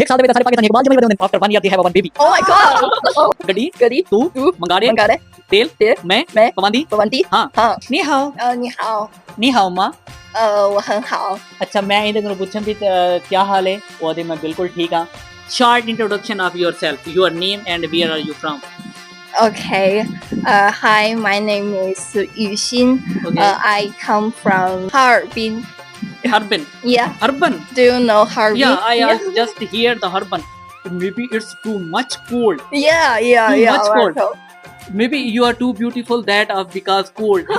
एक साल ਦੇ ਵਿੱਚ ਸਾਰੇ ਪਾਕਿਸਤਾਨੀ ਇਕਬਾਲ ਜਮਾਈ ਵਧੇ ਹੁੰਦੇ after 1 year they have one baby Oh my god. ਗੱਡੀ ਤੂੰ ਮੰਗਾੜੇ Mangare. ਤੇਲ ਮੈਂ ਪਵੰਦੀ Pawanti. ਹਾਂ हाँ. ਨੀ ਹਾਓ 你好。ਨੀ ਹਾਓ ਮਾਂ我很好。ਅੱਛਾ ਮੈਂ ਇਹਦੇ ਕੋਲੋਂ ਪੁੱਛਣ ਵੀ ਕੀ ਹਾਲ ਹੈ ਉਹਦੇ ਮੈਂ ਬਿਲਕੁਲ ਠੀਕ ਹਾਂ short introduction of yourself your name and where are you from Okay. Hi, my name is Yu Xin. Okay. I come from Harbin. urban Yeah. urban Do you know Harbin? yeah I just hear the urban maybe it's too much cold Yeah. Too much cold. Right. maybe you are too beautiful that because cold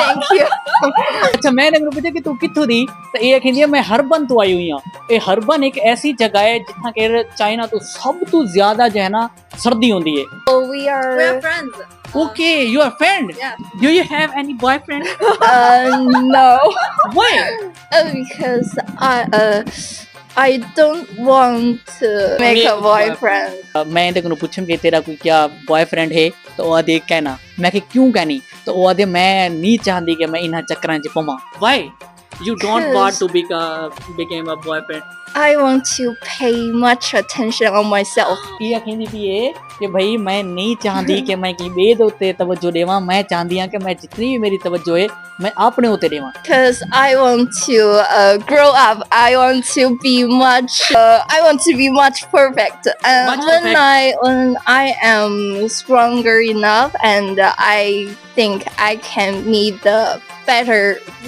Thank you. ਅੱਛਾ ਮੈਂ ਇਹਨਾਂ ਨੂੰ ਪੁੱਛਿਆ ਕਿ ਤੂੰ ਕਿੱਥੋਂ ਦੀ ਤੇ ਇਹ ਕਹਿੰਦੀ ਹੈ ਮੈਂ ਹਰਬਨ ਤੋਂ ਆਈ ਹੋਈ ਹਾਂ ਇਹ ਹਰਬਨ ਇੱਕ ਐਸੀ ਜਗ੍ਹਾ ਹੈ ਜਿੱਥਾਂ ਕਿ ਚਾਈਨਾ ਤੋਂ ਸਭ ਤੋਂ ਜ਼ਿਆਦਾ ਜੋ ਹੈ ਨਾ ਸਰਦੀ ਹੁੰਦੀ ਹੈ So we are friends. okay you are friend Yeah. do you have any boyfriend no. why Because I don't want to make a boyfriend. मैं इनके को पूछूं कि तेरा कोई क्या बॉयफ्रेंड है तो वो आदे कहना मैं कि क्यों कहनी तो वो आदे मैं नहीं चाहती कि मैं इन चक्करां च पवां why you don't want to become a boyfriend I want to pay much attention on myself. ये कहती भी है कि भाई मैं नहीं चाहती कि मैं कि बेद उत्ते तवज्जो देवां मैं चाहती हां कि मैं जितनी भी मेरी तवज्जो है मैं अपने उत्ते देवां Because I want to grow up. I want to be much. I want to be much perfect. And Much when I am stronger enough, and I think I can meet the better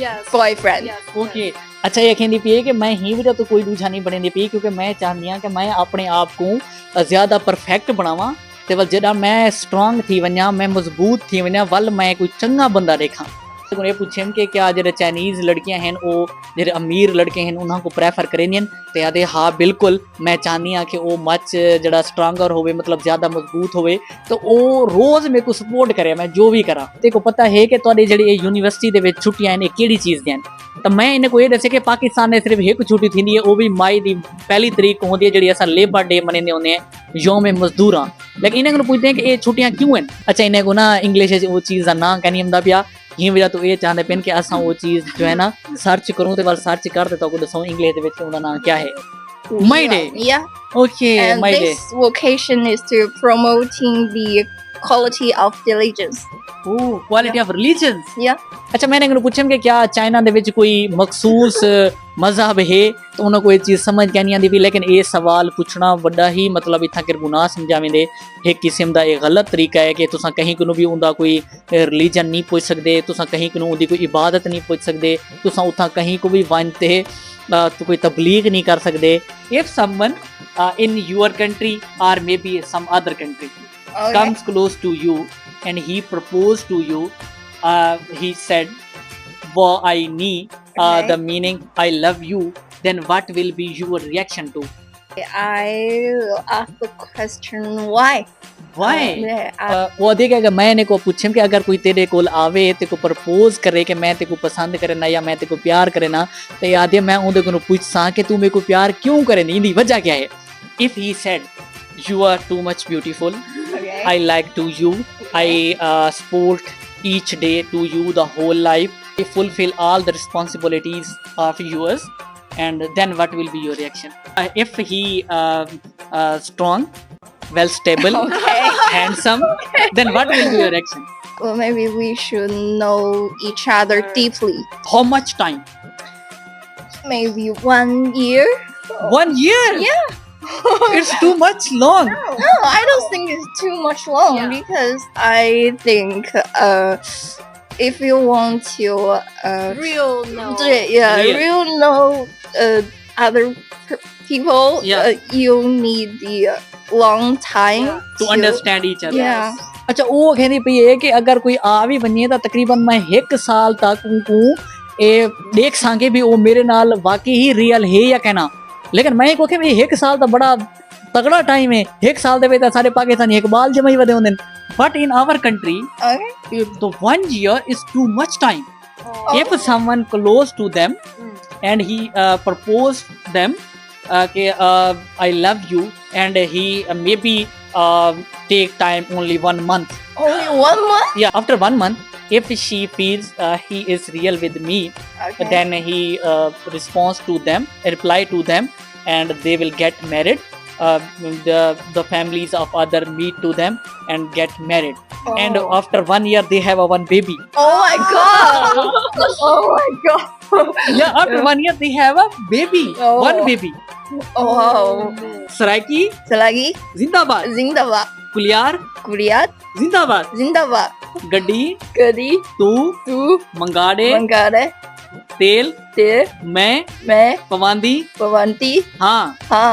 Yes. boyfriend. Yes. Okay अच्छा ये कहती P है कि मैं ही भी तो कोई दूजा नहीं बनने पी क्योंकि मैं चाहती हाँ कि मैं अपने आप को ज़्यादा परफेक्ट बनावा ते वल जड़ा मैं स्ट्रॉन्ग थी वञा मैं मजबूत थी वञा वल मैं कोई चंगा बंदा देखा ये पूछे कि क्या जो चाइनीज़ लड़कियां हैं वो जो अमीर लड़के हैं उन्होंने को प्रेफर करेंदियां ते आदे हाँ बिल्कुल मैं चाहती हाँ कि वो मच जड़ा स्ट्रांगर होवे मतलब ज़्यादा मजबूत होवे तो वो रोज़ मेरे को सपोर्ट करे मैं जो भी करा ते को पता है कि तुहाडी जिहड़ी यूनिवर्सिटी दे विच छुट्टियां हैं किहड़ी चीज़ दी तो मैं इन्हें को ये दसे कि पाकिस्तान में सिर्फ एक छुट्टी थी है वो भी मई की पहली तरीक को होती है जी अस लेबर डे मनाते होंगे हैं योम मजदूर हाँ लेकिन इन्हें को पूछते हैं कि ये छुट्टियां क्यों हैं अच्छा इन्हें को ना इंग्लिश वो चीज़ का ना कहनी आंदा पिया ही वजह तो ये चाहते पे कि असा वो चीज़ जो है ना सर्च करूँ तो वाल सर्च करते तो दसो इंग्लिश के नाम क्या है मई डे Yeah. ओके And मई डे this vocation is to promoting the quality of diligence. Quality of religions Yeah. अच्छा मैंने इन्हें पूछा कि क्या चाइना दे विच कोई मखसूस मजहब है तो उन्हें कोई चीज़ समझ क्या नहीं आती भी लेकिन ये सवाल पूछना बड़ा ही मतलब इतना कि गुनाह समझावेंदे एक किस्म का एक गलत तरीका है कि तुसा कहीं को भी उनका कोई रिलीजन नहीं पुछ सकते तुसा कहीं को उनकी कोई इबादत नहीं पुछ सकते तुसा उतना कहीं को भी वनते तो कोई तबलीग नहीं कर सकते if someone in your country और maybe some other country Okay. comes close to you and he proposed to you he said I need Okay. the meaning I love you then what will be your reaction to I will ask the question why. why Yeah. वो देखे अगर मैं इन्हें को पूछे कि अगर कोई तेरे को आवे ते को प्रपोज करे कि मैं ते को पसंद करे ना या मैं ते को प्यार करे ना तो याद है मैं उनके को पूछ सा कि तू मेरे को प्यार क्यों करे नहीं इंदी वजह क्या है if he said you are too much beautiful Okay. I like to you. I support each day to you the whole life. I fulfill all the responsibilities of yours. And then what will be your reaction? If he strong, well stable, Okay. handsome, then what will be your reaction? Well, maybe we should know each other deeply. How much time? Maybe 1 year. 1 year? Yeah. It's too much long. No, I don't think it's too much long Yeah. because I think if you want to Real no. Real. know other people, Yeah. you need the long time To understand each other. Yeah. अच्छा वो कहनी पई है कि अगर कोई आ भी बने तो तकरीबन मैं 1 साल तक उनको ये देख सके भी वो मेरे नाल वाकई ही रियल है या कहना लेकिन मैं को कि 1 साल तो बड़ा तगड़ा टाइम है 1 साल दे तो सारे पाकिस्तानी इकबाल जमाई वदे होंदे but in our country Okay. the 1 year is too much time Oh. if someone close to them Mm. and he proposed them कि I love you and he maybe take time only 1 month Only 1 month? yeah after 1 month if she feels he is real with me Okay. then he responds to them reply to them and they will get married. The families of other meet to them and get married, and Oh. after 1 year they have a one baby. Oh my god! Oh my god! Yeah, after 1 year they have a baby, Oh. one baby. Oh wow! Saraiki Selagi Zindabad, Zindabad, Kuliar Kuliat Zindabad, Zindabad, Gaddi Gadi Tu Tu Mangade Mangare Tel Te मैं Me पवांदी Pavanti हाँ Ha